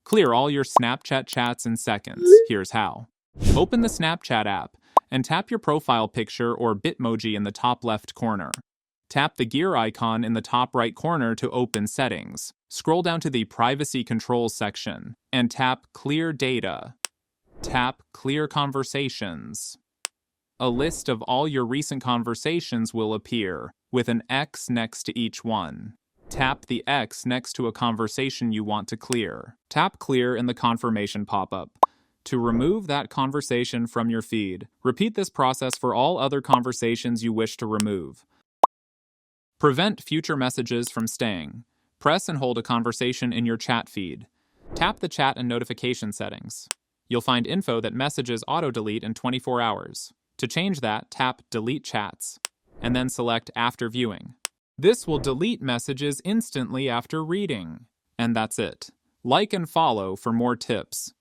Clear all your Snapchat chats in seconds. Here's how. Open the Snapchat app and tap your profile picture or Bitmoji in the top left corner. Tap the gear icon in the top right corner to open settings. Scroll down to the Privacy Controls section and tap Clear Data. Tap Clear Conversations. A list of all your recent conversations will appear, with an X next to each one. Tap the X next to a conversation you want to clear. Tap Clear in the confirmation pop-up to remove that conversation from your feed. Repeat this process for all other conversations you wish to remove. Prevent future messages from staying. Press and hold a conversation in your chat feed. Tap the chat and notification settings. You'll find info that messages auto-delete in 24 hours. To change that, tap Delete Chats, and then select After Viewing. This will delete messages instantly after reading. And that's it. Like and follow for more tips.